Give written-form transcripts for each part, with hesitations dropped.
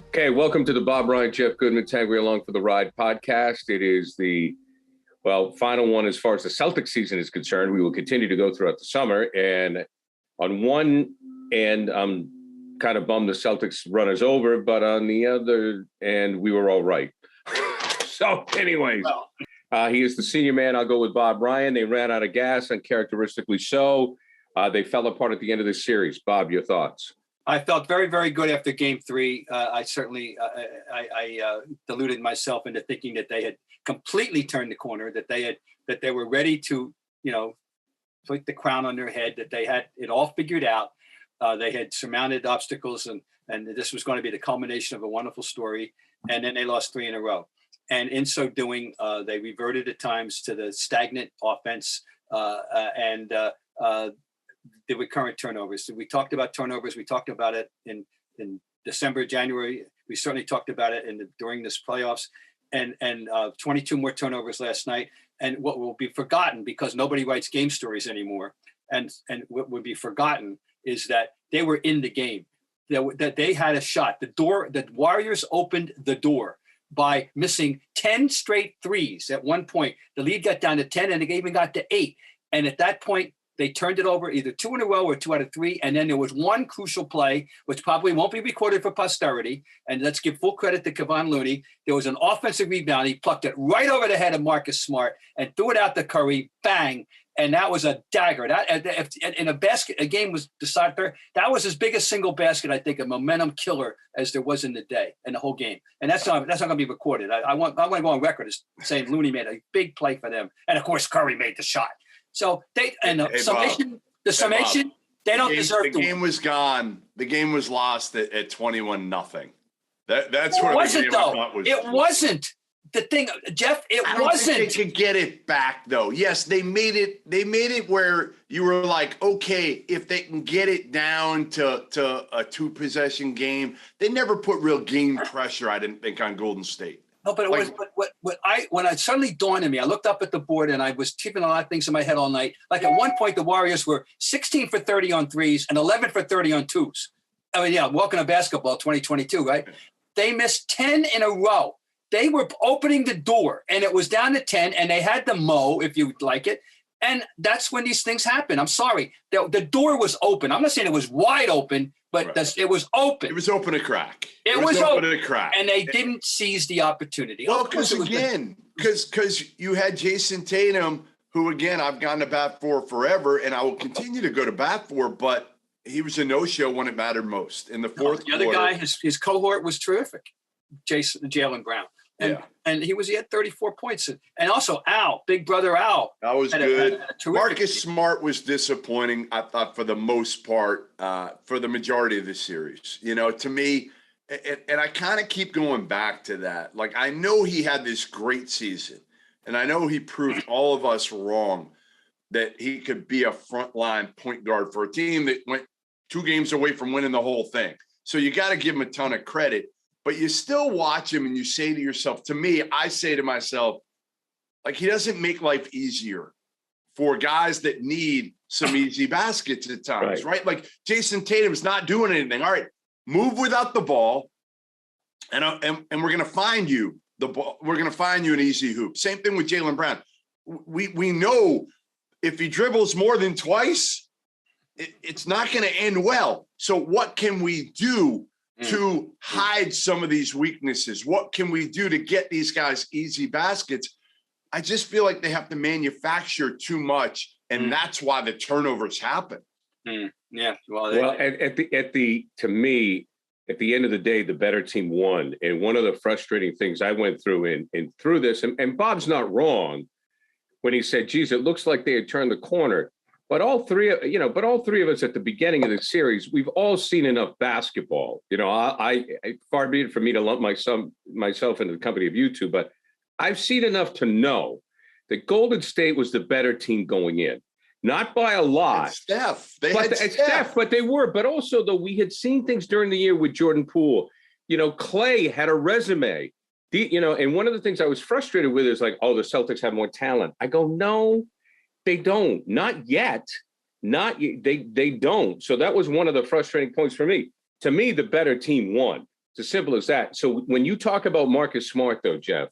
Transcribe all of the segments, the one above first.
Okay, welcome to the Bob Bryant, Jeff Goodman Tanguay Along for the Ride podcast. It is the, final one as far as the Celtics season is concerned. We will continue to go throughout the summer. And on one end, I'm kind of bummed the Celtics run us over, but on the other end, we were all right. So anyways, he is the senior man. I'll go with Bob Bryant. They ran out of gas, and characteristically so. They fell apart at the end of the series. Bob, your thoughts? I felt very, very good after Game 3. I certainly deluded myself into thinking that they had completely turned the corner, that they were ready to, put the crown on their head, that they had it all figured out. They had surmounted obstacles, and this was going to be the culmination of a wonderful story. And then they lost 3 in a row. And in so doing, they reverted at times to the stagnant offense and the recurrent turnovers. We talked about turnovers. We talked about it in December, January. We certainly talked about it during this playoffs, and 22 more turnovers last night. And what will be forgotten, because nobody writes game stories anymore, and what would be forgotten is that they were in the game, that they had a shot. The Warriors opened the door by missing 10 straight threes. At one point, the lead got down to 10, and it even got to 8. And at that point, they turned it over either 2 in a row or 2 out of 3. And then there was one crucial play, which probably won't be recorded for posterity. And let's give full credit to Kevon Looney. There was an offensive rebound. He plucked it right over the head of Marcus Smart and threw it out to Curry. Bang. And that was a dagger. That in a game was decided. That was as big a single basket, I think, a momentum killer as there was in the day, in the whole game. And that's not going to be recorded. I want to go on record as saying Looney made a big play for them. And of course, Curry made the shot. So they summation, they don't deserve to win. The game was gone. The game was lost at 21-0 That's what it wasn't, though. It wasn't the thing, Jeff. I don't think they could get it back, though. Yes, they made it. They made it where you were like, okay, if they can get it down to a 2-possession game. They never put real game pressure, I didn't think, on Golden State. No, but it was. But when it suddenly dawned on me, I looked up at the board and I was keeping a lot of things in my head all night. Like at one point, the Warriors were 16 for 30 on threes and 11 for 30 on twos. I mean, yeah, welcome to basketball 2022, right? They missed 10 in a row. They were opening the door, and it was down to 10, and they had the mo, if you'd like it. And that's when these things happen. I'm sorry. The door was open. I'm not saying it was wide open, but it was open. It was open a crack. It was open a crack. And they didn't seize the opportunity. Well, because you had Jayson Tatum, who, again, I've gone to bat for forever, and I will continue to go to bat for, but he was a no-show when it mattered most. In the fourth quarter. The other guy, his cohort was terrific, Jaylen Brown. And he had 34 points. And also big brother Al. That was good. Marcus Smart was disappointing, I thought, for the most part, for the majority of the series. To me, and I kind of keep going back to that. Like, I know he had this great season, and I know he proved all of us wrong that he could be a frontline point guard for a team that went 2 games away from winning the whole thing. So you got to give him a ton of credit. But you still watch him and you say to yourself, I say to myself, like, he doesn't make life easier for guys that need some easy baskets at times, right? Like Jayson Tatum's not doing anything. All right, move without the ball, and we're going to find you the ball. We're going to find you an easy hoop. Same thing with Jaylen Brown. We know if he dribbles more than twice, it's not going to end well. So what can we do to hide some of these weaknesses? What can we do to get these guys easy baskets? I just feel like they have to manufacture too much, and that's why the turnovers happen. Yeah. Well, to me, at the end of the day, the better team won. And one of the frustrating things I went through through this, and Bob's not wrong when he said, geez, it looks like they had turned the corner. But all three of us at the beginning of the series, we've all seen enough basketball. I far be it from me to lump myself into the company of you two, but I've seen enough to know that Golden State was the better team going in. Not by a lot. Steph. Steph, but they were. But also, though, we had seen things during the year with Jordan Poole. Clay had a resume. And one of the things I was frustrated with is like, the Celtics have more talent. I go, no. They don't. Not yet. They don't. So that was one of the frustrating points for me. To me, the better team won. It's as simple as that. So when you talk about Marcus Smart, though, Jeff,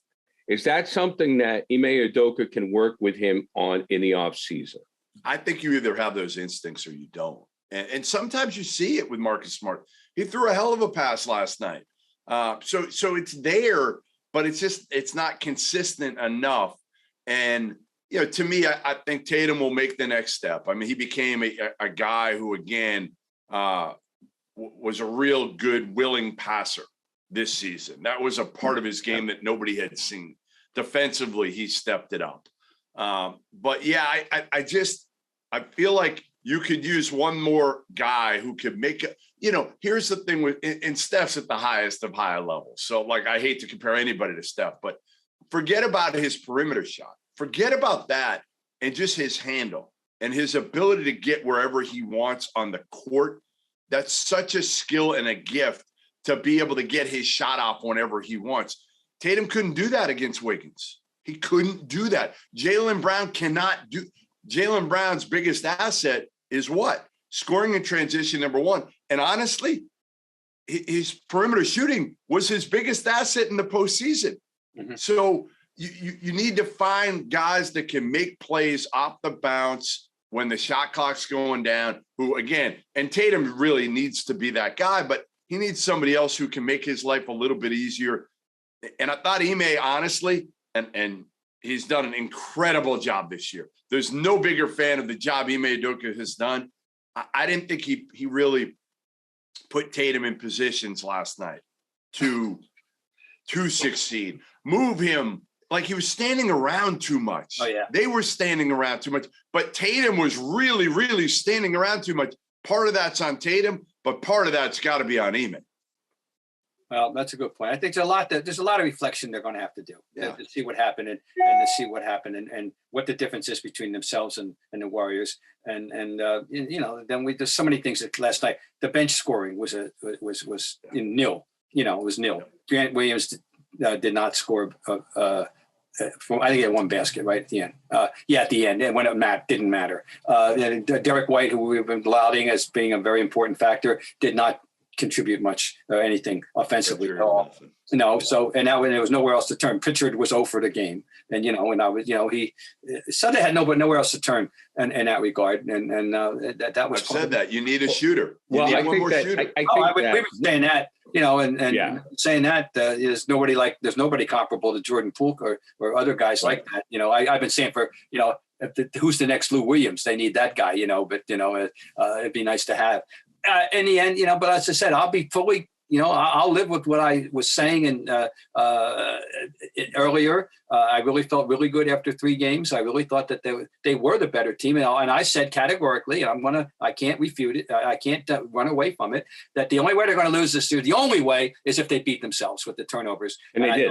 is that something that Ime Udoka can work with him on in the offseason? I think you either have those instincts or you don't. And sometimes you see it with Marcus Smart. He threw a hell of a pass last night. So it's there, but it's not consistent enough. And, to me, I think Tatum will make the next step. I mean, he became a guy who, again, was a real good, willing passer this season. That was a part of his game that nobody had seen. Defensively, he stepped it up. But, yeah, I feel like you could use one more guy who could make it. Here's the thing and Steph's at the highest of high levels. So, I hate to compare anybody to Steph, but forget about his perimeter shot. Forget about that and just his handle and his ability to get wherever he wants on the court. That's such a skill and a gift to be able to get his shot off whenever he wants. Tatum couldn't do that against Wiggins. He couldn't do that. Jaylen Brown cannot do. Jaylen Brown's biggest asset is what? Scoring in transition, number one. And honestly, his perimeter shooting was his biggest asset in the postseason. Mm-hmm. So you need to find guys that can make plays off the bounce when the shot clock's going down, who, again, and Tatum really needs to be that guy, but he needs somebody else who can make his life a little bit easier. And I thought Ime, honestly, and he's done an incredible job this year. There's no bigger fan of the job Ime Udoka has done. I didn't think he really put Tatum in positions last night to succeed. Move him. Like, he was standing around too much. Oh, yeah. They were standing around too much. But Tatum was really, really standing around too much. Part of that's on Tatum, but part of that's got to be on Ime. Well, that's a good point. I think there's a lot of reflection they're going to have to do to see what happened and to see what happened and what the difference is between themselves and the Warriors. And then there's so many things that last night, the bench scoring was in nil. It was nil. Grant Williams did not score. I think he had one basket right at the end. At the end, and when it didn't matter. Derek White, who we've been lauding as being a very important factor, did not contribute much or anything offensively at all. No, and now there was nowhere else to turn. Pritchard was 0 for the game, and Sunday had nowhere else to turn in that regard, and that was. I've said that you need a shooter. Well, I think we were saying that, saying that there's nobody comparable to Jordan Poole or other guys like that. I've been saying for who's the next Lou Williams? They need that guy, but it'd be nice to have. In the end, but as I said, I'll be fully, I'll live with what I was saying earlier. I really felt really good after 3 games. I really thought that they were the better team. And I said categorically, I can't refute it. I can't run away from it, that the only way they're going to lose this year, the only way is if they beat themselves with the turnovers. And they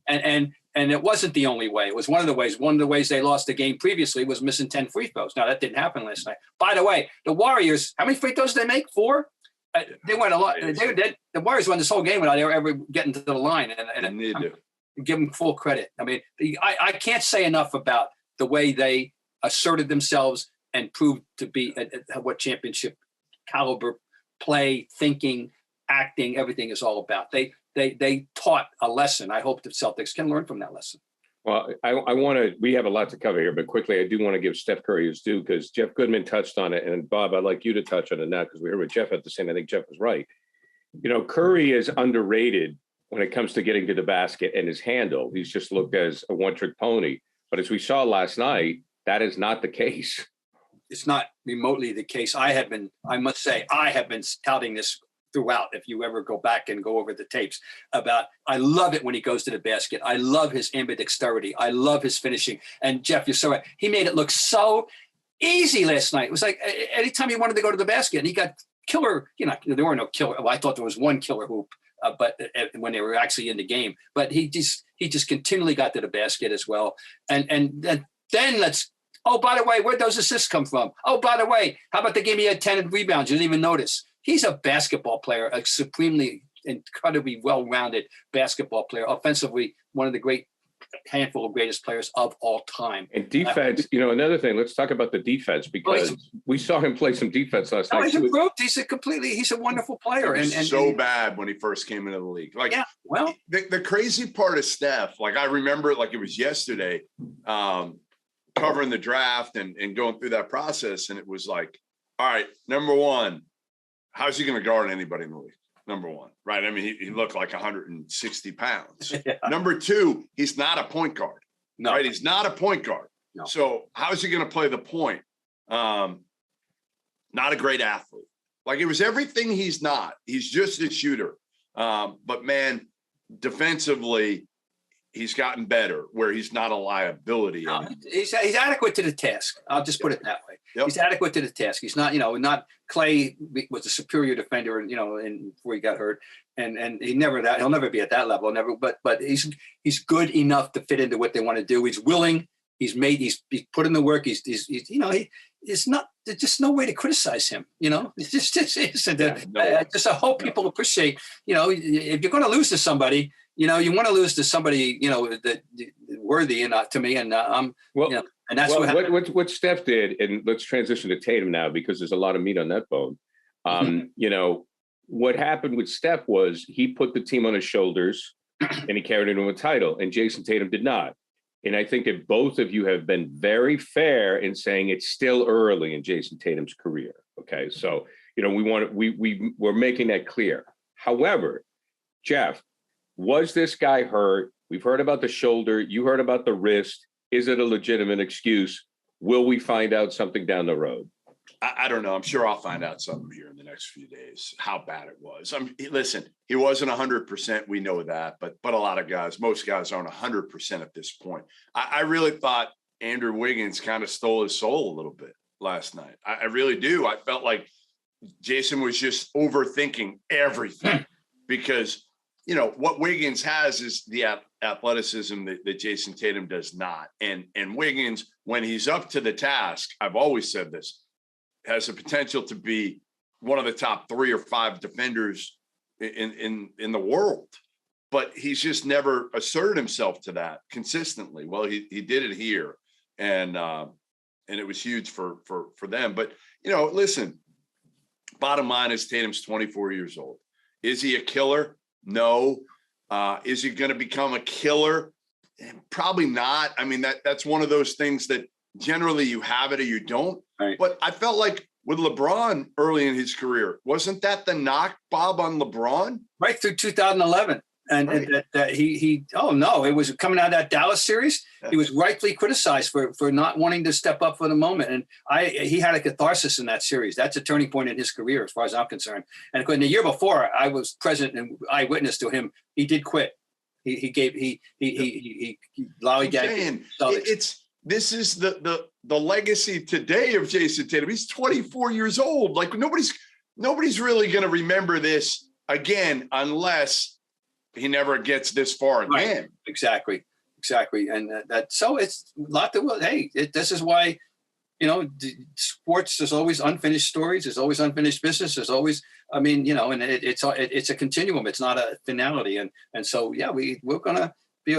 did. And it wasn't the only way. It was one of the ways. One of the ways they lost the game previously was missing 10 free throws. Now, that didn't happen last night. By the way, the Warriors, how many free throws did they make? 4? They went a lot. The Warriors won this whole game without ever getting to the line. And give them full credit. I mean, I can't say enough about the way they asserted themselves and proved to be what championship caliber play, thinking, acting, everything is all about. They taught a lesson. I hope the Celtics can learn from that lesson. Well, we have a lot to cover here, but quickly, I do want to give Steph Curry his due because Jeff Goodman touched on it. And Bob, I'd like you to touch on it now because we heard what Jeff had to say, and I think Jeff was right. Curry is underrated when it comes to getting to the basket and his handle. He's just looked as a one-trick pony. But as we saw last night, that is not the case. It's not remotely the case. I must say, I have been touting this throughout. If you ever go back and go over the tapes I love it when he goes to the basket. I love his ambidexterity. I love his finishing. And Jeff, you're so right. He made it look so easy last night. It was like anytime he wanted to go to the basket, and he got killer. There were no killer. Well, I thought there was one killer hoop, but when they were actually in the game. But he just continually got to the basket as well. And then let's. Oh, by the way, where'd those assists come from? Oh, by the way, how about the game he had 10 rebounds? You didn't even notice. He's a basketball player, a supremely, incredibly well-rounded basketball player. Offensively, one of the great handful of greatest players of all time. And defense, another thing, let's talk about the defense, because we saw him play some defense last night. He's improved. He's a wonderful player. And so bad when he first came into the league. Like, yeah, well, the crazy part of Steph, like I remember it like it was yesterday, covering the draft and going through that process. And it was like, all right, number one, how's he going to guard anybody in the league? Number one, right? I mean, he looked like 160 pounds. Yeah. Number two, he's not a point guard. No. Right? He's not a point guard. No. So how is he going to play the point? Not a great athlete. Like, it was everything he's not. He's just a shooter. But, man, defensively, he's gotten better where he's not a liability. No, he's adequate to the task. I'll just put it that way. Yep. He's adequate to the task. He's not, not Clay was a superior defender, and before he got hurt, and he'll never be at that level. But he's good enough to fit into what they want to do. He's willing. He's put in the work. There's just no way to criticize him. It's just isn't. I hope people appreciate. If you're going to lose to somebody, you want to lose to somebody, that worthy and to me. And and that's what Steph did. And let's transition to Tatum now, because there's a lot of meat on that bone. What happened with Steph was he put the team on his shoulders and he carried it to a title, and Jayson Tatum did not. And I think that both of you have been very fair in saying it's still early in Jayson Tatum's career. Okay. So, we're making that clear. However, Jeff, was this guy hurt? We've heard about the shoulder. You heard about the wrist. Is it a legitimate excuse? Will we find out something down the road? I don't know. I'm sure I'll find out something here in the next few days, how bad it was. Listen, he wasn't 100%. We know that, but a lot of guys, most guys aren't 100% at this point. I really thought Andrew Wiggins kind of stole his soul a little bit last night. I really do. I felt like Jayson was just overthinking everything because, what Wiggins has is the athleticism that Jayson Tatum does not. And Wiggins, when he's up to the task, I've always said this, has the potential to be one of the top 3 or 5 defenders in the world. But he's just never asserted himself to that consistently. Well, he did it here, and it was huge for them. But, listen, bottom line is Tatum's 24 years old. Is he a killer? No. Is he going to become a killer? Probably not. I mean, that's one of those things that generally you have it or you don't. Right. But I felt like with LeBron early in his career, wasn't that the knock, Bob, on LeBron? Right through 2011. And right. It was coming out of that Dallas series. He was rightfully criticized for not wanting to step up for the moment. And he had a catharsis in that series. That's a turning point in his career, as far as I'm concerned. And the year before, I was present and eyewitness to him. He did quit. He lollygagged. This is the legacy today of Jayson Tatum. He's 24 years old. Like nobody's really going to remember this again unless he never gets this far again. Right. Exactly. And so it's a lot to, this is why, sports, there's always unfinished stories. There's always unfinished business. There's always, and it's a continuum. It's not a finality. And so, we're going to be,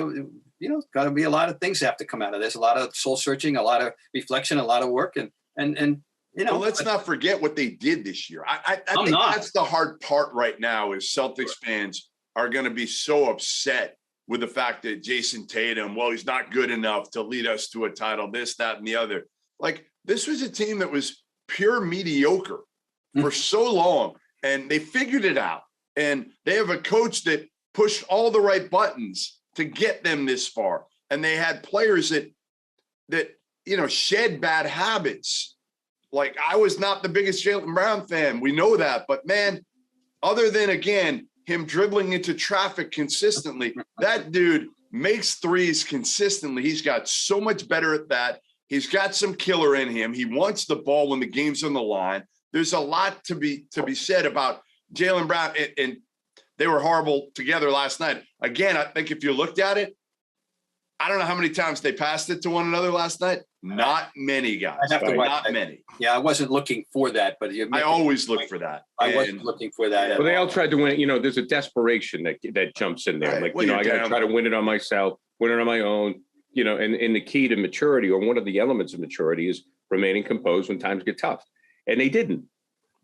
got to be a lot of things that have to come out of this, a lot of soul searching, a lot of reflection, a lot of work. Well, let's not forget what they did this year. I think that's the hard part right now is Celtics fans are going to be so upset with the fact that Jayson Tatum, he's not good enough to lead us to a title, this, that, and the other. Like, this was a team that was pure mediocre for so long, and they figured it out. And they have a coach that pushed all the right buttons to get them this far. And they had players that shed bad habits. Like, I was not the biggest Jaylen Brown fan. We know that. But, man, other than, again, him dribbling into traffic consistently, that dude makes threes consistently. He's got so much better at that. He's got some killer in him. He wants the ball when the game's on the line. There's a lot to be said about Jaylen Brown, and they were horrible together last night. Again, I think if you looked at it, I don't know how many times they passed it to one another last night. Not many, guys. Not many. Yeah, I wasn't looking for that, but I always look for that. I wasn't looking for that. Well, they all tried to win it. There's a desperation that jumps in there. Right. Like, I got to try to win it on myself. winning on my own, and the key to maturity, or one of the elements of maturity, is remaining composed when times get tough. And they didn't.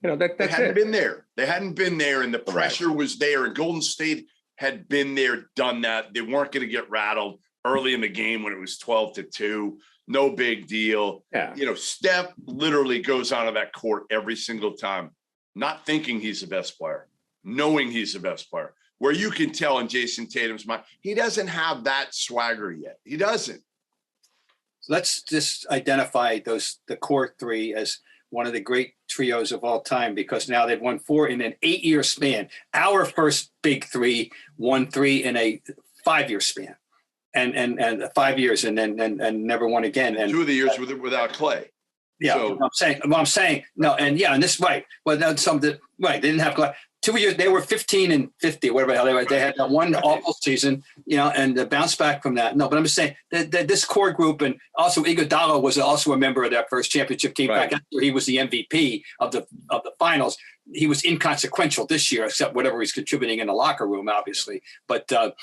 That's they hadn't it. been there. They hadn't been there, and the pressure was there. And Golden State had been there, done that. They weren't going to get rattled early in the game when it was 12-2. No big deal. Yeah. Steph literally goes onto that court every single time, not thinking he's the best player, knowing he's the best player. Where you can tell in Jayson Tatum's mind, he doesn't have that swagger yet. He doesn't. So let's just identify the core three as one of the great trios of all time, because now they've won 4 in an 8-year span. Our first big three won 3 in a 5-year span, and 5 years, and never won again. And 2 of the years without Clay. Yeah, so, I'm saying no, and this right. Well, that's something right. They didn't have Clay. 2 years, they were 15 and 50, whatever the hell they were. They had that one awful season, and the bounce back from that. No, but I'm just saying that this core group, and also Iguodala was also a member of that first championship team. Back after he was the MVP of the finals. He was inconsequential this year, except whatever he's contributing in the locker room, obviously. But the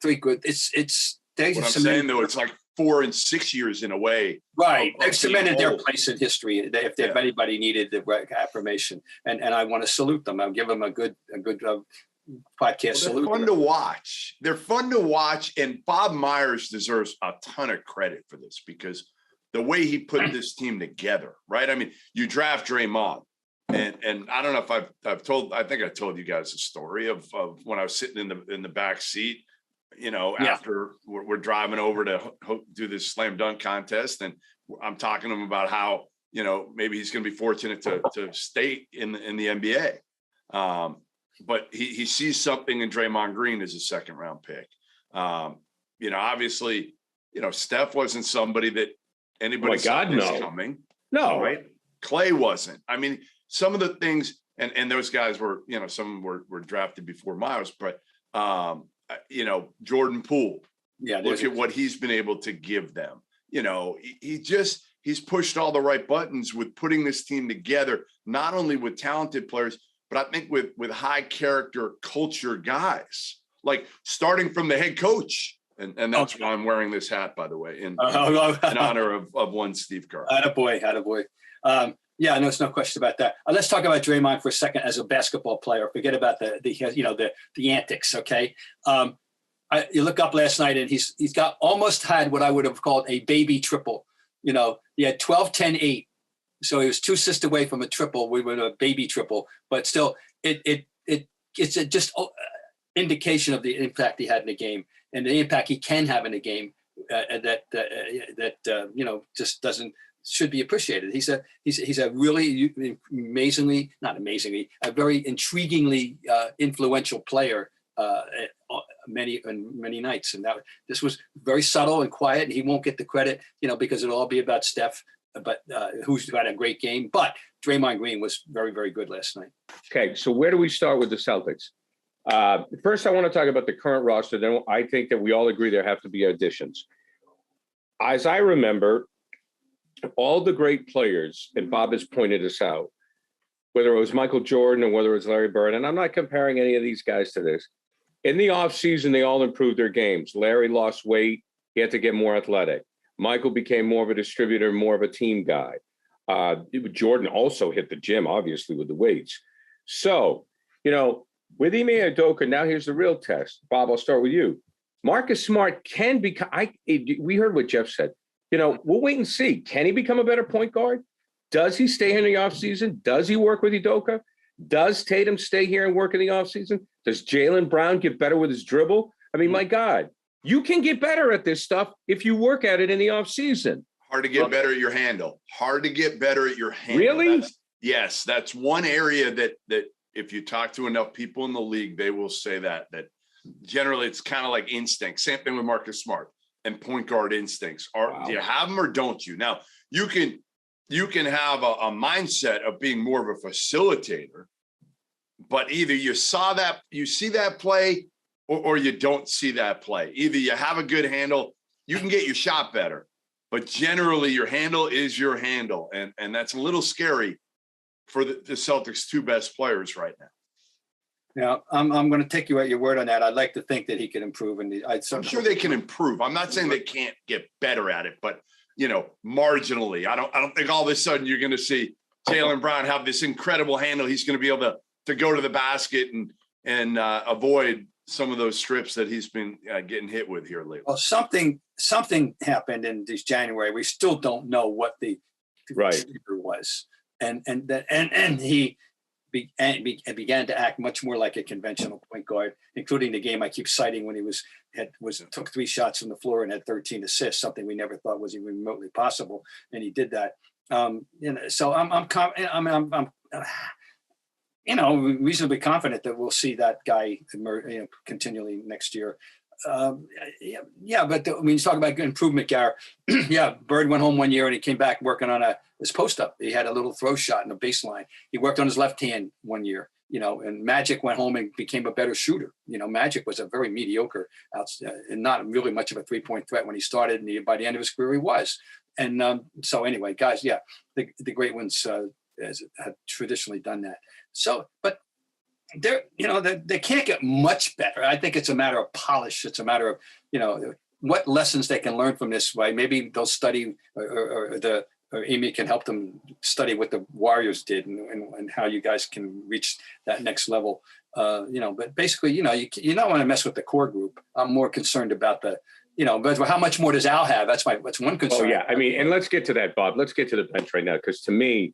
three good, it's. What I'm saying though, it's like 4 and 6 years in a way. Right. They've cemented their place in history. If anybody needed the affirmation, and I want to salute them. I'll give them a good podcast salute. They're fun to watch. They're fun to watch, and Bob Myers deserves a ton of credit for this, because the way he put this team together, right? I mean, you draft Draymond, and I don't know if I've told. I think I told you guys the story of when I was sitting in the back seat. After we're driving over to do this slam dunk contest, and I'm talking to him about how, maybe he's going to be fortunate to stay in the NBA. But he sees something in Draymond Green as a second round pick. Obviously, Steph wasn't somebody that anybody saw coming. No, right? Clay wasn't. I mean, some of the things, and those guys were, some were drafted before Miles, but Jordan Poole. Yeah, look at what he's been able to give them. He's pushed all the right buttons with putting this team together, not only with talented players, but I think with high character culture guys, like starting from the head coach. And that's why I'm wearing this hat, by the way, in honor of one Steve Curry. Attaboy. Yeah, no, there's no question about that. Let's talk about Draymond for a second as a basketball player. Forget about the antics. Okay, you look up last night and he's almost had what I would have called a baby triple. He had 12, 10, 8, so he was 2 assists away from a triple. We were a baby triple, but still, it's just indication of the impact he had in the game and the impact he can have in the game that just doesn't. Should be appreciated. He's a really a very intriguingly influential player many nights. And this was very subtle and quiet, and he won't get the credit, because it'll all be about Steph, but who's had a great game. But Draymond Green was very, very good last night. Okay, so where do we start with the Celtics? First, I want to talk about the current roster. Then I think that we all agree there have to be additions. As I remember, all the great players, and Bob has pointed this out, whether it was Michael Jordan or whether it was Larry Bird, and I'm not comparing any of these guys to this, in the offseason, they all improved their games. Larry lost weight. He had to get more athletic. Michael became more of a distributor, more of a team guy. Jordan also hit the gym, obviously, with the weights. So, with Ime Udoka, now here's the real test. Bob, I'll start with you. Marcus Smart can become, we heard what Jeff said. We'll wait and see. Can he become a better point guard? Does he stay here in the offseason? Does he work with Udoka? Does Tatum stay here and work in the offseason? Does Jaylen Brown get better with his dribble? I mean, my God, you can get better at this stuff if you work at it in the offseason. Hard to get better at your handle. Really? Yes, that's one area that if you talk to enough people in the league, they will say that generally it's kind of like instinct. Same thing with Marcus Smart. And point guard instincts. Do you have them or don't you? Now, you can have a mindset of being more of a facilitator, but either you see that play or you don't see that play. Either you have a good handle, you can get your shot better, but generally your handle is your handle. And that's a little scary for the Celtics' 2 best players right now. Yeah, I'm going to take you at your word on that. I'd like to think that he can improve, and I'm sure they can improve. I'm not saying they can't get better at it, but marginally. I don't think all of a sudden you're going to see Jaylen Brown have this incredible handle. He's going to be able to go to the basket and avoid some of those strips that he's been getting hit with here lately. Well, something happened in this January. We still don't know what the receiver was, and he began to act much more like a conventional point guard, including the game I keep citing when he took 3 shots from the floor and had 13 assists, something we never thought was even remotely possible, and he did that. So I'm reasonably confident that we'll see that guy continually next year. But when you talk about good improvement, Gar, Bird went home one year and he came back working on his post up. He had a little throw shot in the baseline. He worked on his left hand one year, and Magic went home and became a better shooter. Magic was a very mediocre and not really much of a 3-point threat when he started. And by the end of his career, he was. And so anyway, guys, the great ones have traditionally done that. So, but they can't get much better. I think it's a matter of polish. It's a matter of, what lessons they can learn from this way. Maybe they'll study or Amy can help them study what the Warriors did and how you guys can reach that next level. But basically, you don't want to mess with the core group. I'm more concerned about but how much more does Al have? That's one concern. Oh, yeah. I mean, and let's get to that, Bob. Let's get to the bench right now, because to me,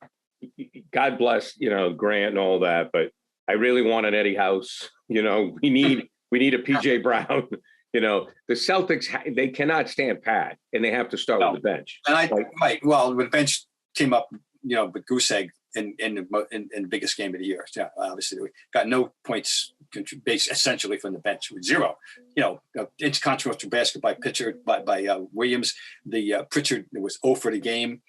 God bless, Grant and all that, but I really want an Eddie House. We need a PJ Brown. The Celtics, they cannot stand pat, and they have to start with the bench. And well, the bench came up, with goose egg in the biggest game of the year. Yeah, obviously we got no points based essentially from the bench with 0. It's controversial basketball pitcher by Williams. The Pritchard was 0 for the game.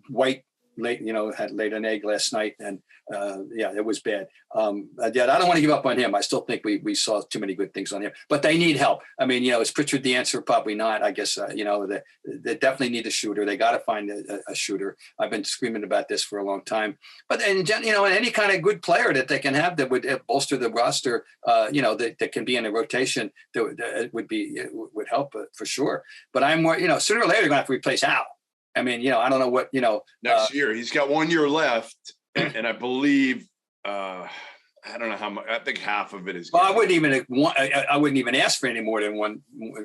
White had laid an egg last night, and it was bad. I don't want to give up on him. I still think we saw too many good things on him, but they need help. I mean, is Pritchard the answer? Probably not. I guess they definitely need a shooter. They got to find a shooter. I've been screaming about this for a long time. But any kind of good player that they can have that would bolster the roster, that can be in a rotation that would help for sure. But I'm more, sooner or later they're going to have to replace Al. I mean, I don't know what, next year. He's got 1 year left, and I believe, I don't know how much. I think half of it is. Well, I wouldn't even ask for any more than one.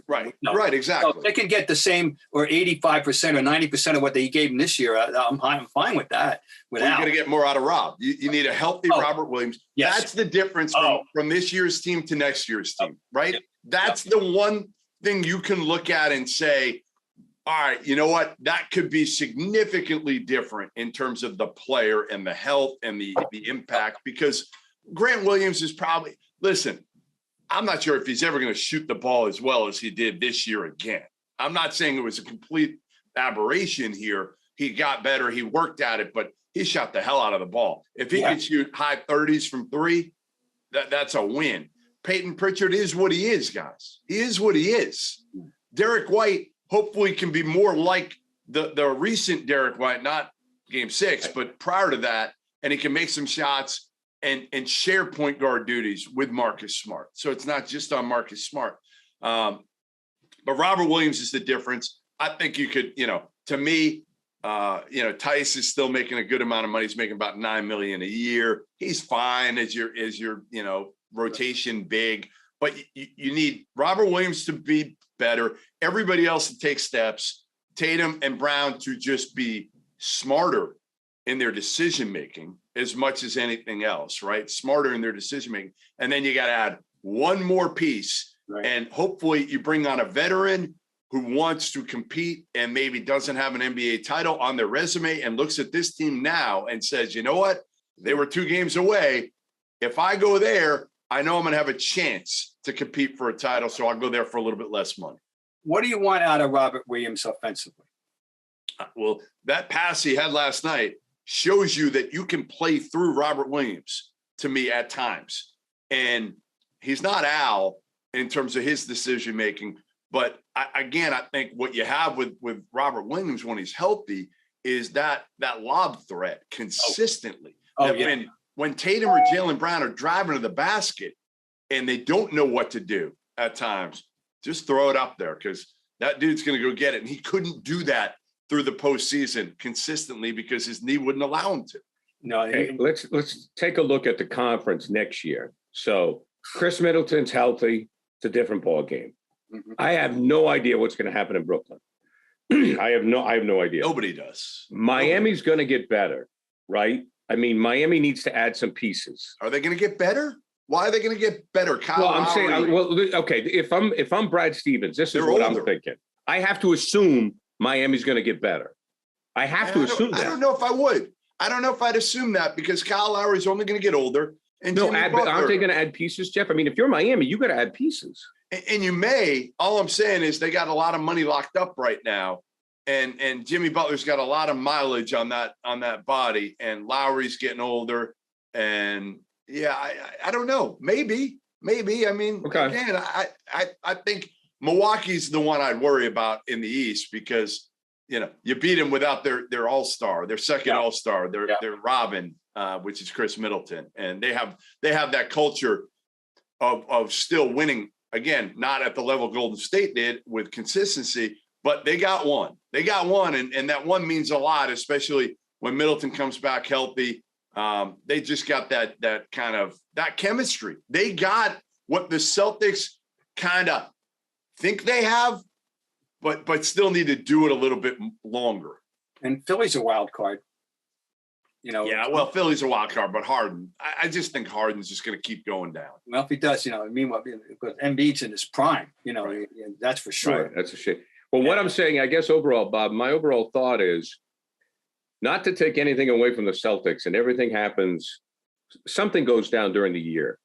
Right. No. Right. Exactly. So they can get the same or 85% or 90% of what they gave him this year. I'm fine with that. You're going to get more out of Rob. You need a healthy Robert Williams. Yes. That's the difference from this year's team to next year's team, right? That's the one thing you can look at and say, all right, you know what? That could be significantly different in terms of the player and the health and the impact, because Grant Williams is probably, listen, I'm not sure if he's ever going to shoot the ball as well as he did this year again. I'm not saying it was a complete aberration here. He got better. He worked at it, but he shot the hell out of the ball. If he could shoot high 30s from 3, that's a win. Peyton Pritchard is what he is, guys. He is what he is. Derek White hopefully can be more like the recent Derek White, not game 6, but prior to that, and he can make some shots and share point guard duties with Marcus Smart. So it's not just on Marcus Smart. But Robert Williams is the difference. I think you could, to me, Tice is still making a good amount of money. He's making about $9 million a year. He's fine as your rotation big, but you need Robert Williams to be better. Everybody else to take steps. Tatum and Brown to just be smarter in their decision-making as much as anything else, right? Smarter in their decision-making. And then you got to add one more piece. Right. And hopefully you bring on a veteran who wants to compete and maybe doesn't have an NBA title on their resume and looks at this team now and says, you know what? They were 2 games away. If I go there, I know I'm going to have a chance to compete for a title, so I'll go there for a little bit less money. What do you want out of Robert Williams offensively? Well, that pass he had last night shows you that you can play through Robert Williams to me at times. And he's not Al in terms of his decision-making. But I think what you have with Robert Williams when he's healthy is that lob threat consistently. when Tatum or Jaylen Brown are driving to the basket and they don't know what to do at times, just throw it up there because that dude's going to go get it. And he couldn't do that through the postseason consistently because his knee wouldn't allow him to. No, hey, let's take a look at the conference next year. So Chris Middleton's healthy. It's a different ball game. Mm-hmm. I have no idea what's going to happen in Brooklyn. I have no idea. Nobody does. Miami's going to get better, right? I mean, Miami needs to add some pieces. Are they going to get better? Why are they going to get better? Kyle I'm saying, okay, if I'm Brad Stevens, this is what I'm thinking. I have to assume Miami's going to get better. I have to assume that. I don't know if I would. I don't know if I'd assume that because Kyle Lowry's only going to get older. And no, aren't they going to add pieces, Jeff? I mean, if you're Miami, you got to add pieces. And you may. All I'm saying is they got a lot of money locked up right now, and Jimmy Butler's got a lot of mileage on that body, and Lowry's getting older, and yeah, I don't know. Maybe. I mean, again, I think Milwaukee's the one I'd worry about in the East because you beat them without their all-star, their second all-star, their Robin. Which is Chris Middleton, and they have that culture of still winning. Again, not at the level Golden State did with consistency, but they got one. And that one means a lot, especially when Middleton comes back healthy. They just got that kind of that chemistry. They got what the Celtics kind of think they have, but still need to do it a little bit longer. And Philly's a wild card. Yeah, well, Philly's a wild card, but Harden, I just think Harden's just going to keep going down. Well, if he does, meanwhile, because Embiid's in his prime, right. That's for sure. Right. That's a shame. Well, what I'm saying, I guess overall, Bob, my overall thought is not to take anything away from the Celtics, and everything happens. Something goes down during the year.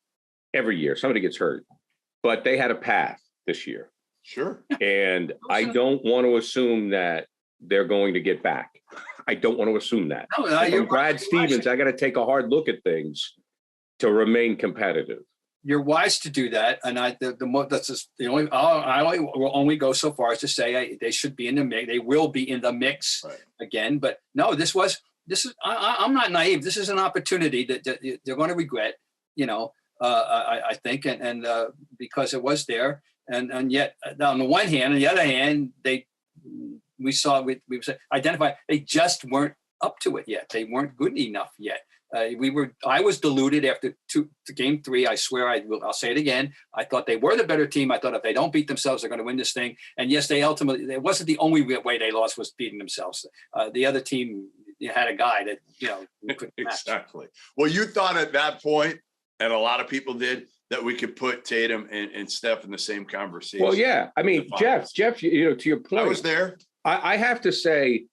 Every year, somebody gets hurt, but they had a path this year. Sure. And I don't want to assume that they're going to get back. I don't want to assume that. No, from Brad Stevens, I got to take a hard look at things to remain competitive. You're wise to do that, and I only go so far as to say they should be in the mix. They will be in the mix again. But no, this is. I'm not naive. This is an opportunity that they're going to regret. I think, and because it was there, and yet on the one hand, on the other hand, we identified they just weren't up to it yet. They weren't good enough yet. I was deluded after game 3. I swear I'll say it again. I thought they were the better team. I thought if they don't beat themselves, they're going to win this thing. And yes, it wasn't the only way they lost was beating themselves. The other team had a guy that, couldn't match. Exactly. Well, you thought at that point, and a lot of people did, that we could put Tatum and Steph in the same conversation. Well, yeah. I mean, Jeff, to your point. I was there. I have to say,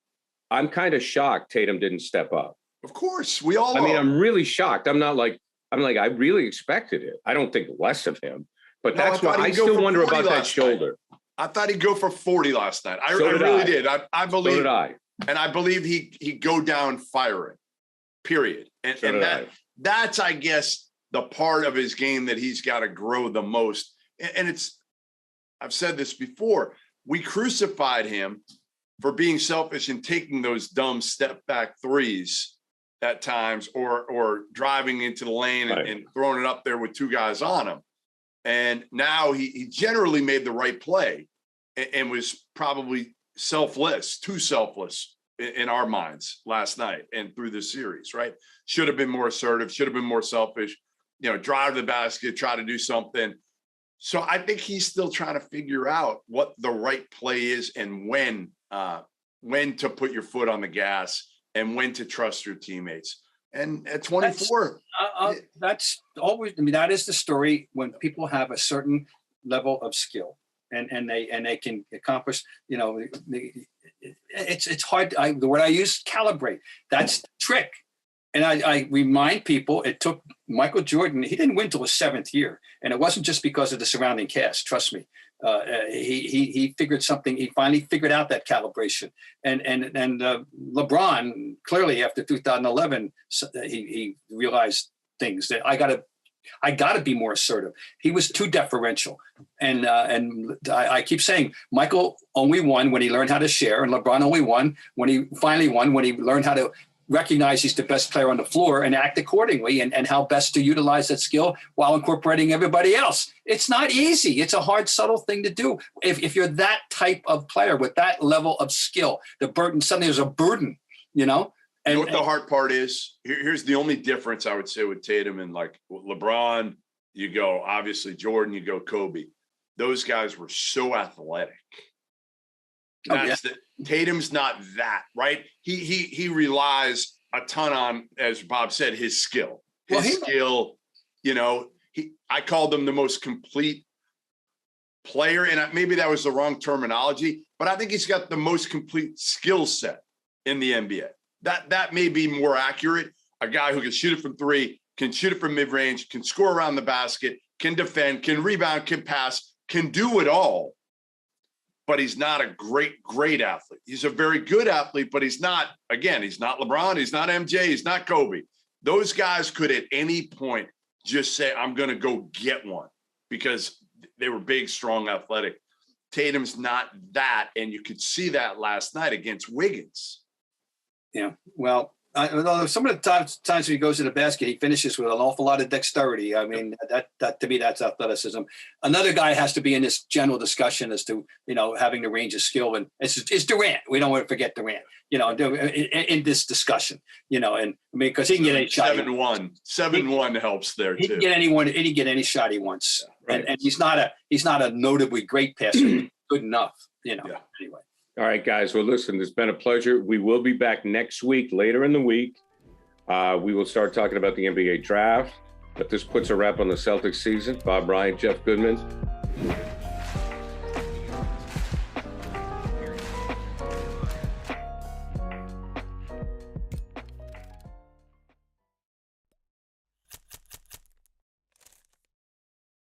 I'm kind of shocked Tatum didn't step up. Of course, we all. I mean, I'm really shocked. I'm like, I really expected it. I don't think less of him, but that's why I still wonder about that shoulder. I thought he'd go for 40 last night. I really did. I believe. So did I. And I believe he'd go down firing. Period. And that's, I guess, the part of his game that he's got to grow the most. And I've said this before. We crucified him for being selfish and taking those dumb step back threes at times or driving into the lane and throwing it up there with 2 guys on him. And now he generally made the right play and was probably too selfless in our minds last night and through this series, right? Should have been more assertive, should have been more selfish, drive to the basket, try to do something. So I think he's still trying to figure out what the right play is and when to put your foot on the gas and when to trust your teammates. And at 24, that's always. I mean, that is the story when people have a certain level of skill and they can accomplish. It's hard. The word I use, calibrate. That's the trick. And I remind people, it took Michael Jordan. He didn't win till his 7th year, and it wasn't just because of the surrounding cast. Trust me, he figured something. He finally figured out that calibration. And LeBron clearly after 2011, he realized things that I got to be more assertive. He was too deferential, and I keep saying Michael only won when he learned how to share, and LeBron only won when he finally won when he learned how to recognize he's the best player on the floor and act accordingly, and how best to utilize that skill while incorporating everybody else. It's not easy. It's a hard, subtle thing to do. If you're that type of player with that level of skill, suddenly there's a burden, you know? And what the hard part is, here's the only difference I would say with Tatum and like LeBron, you go, obviously Jordan, you go Kobe. Those guys were so athletic. Tatum's not that, right? He relies a ton on, as Bob said, his skill. Skill, you know, I called him the most complete player, and maybe that was the wrong terminology, but I think he's got the most complete skill set in the NBA. That may be more accurate. A guy who can shoot it from three, can shoot it from mid-range, can score around the basket, can defend, can rebound, can pass, can do it all. But he's not a great athlete. He's a very good athlete, but he's not LeBron, he's not MJ, he's not Kobe. Those guys could at any point just say, I'm going to go get one, because they were big, strong, athletic. Tatum's not that, and you could see that last night against Wiggins. Yeah, well, some of the times when he goes to the basket, he finishes with an awful lot of dexterity. I mean, that to me, that's athleticism. Another guy has to be in this general discussion as to, you know, having the range of skill, and it's Durant. We don't want to forget Durant, you know, in this discussion, you know, and I mean, because he can get any shot. 7-1 helps there too. He can get any shot he wants, right. and he's not a notably great passer. Good enough, you know. Yeah. Anyway. All right, guys. Well, listen, it's been a pleasure. We will be back next week, later in the week. We will start talking about the NBA draft. But this puts a wrap on the Celtics season. Bob Bryant, Jeff Goodman.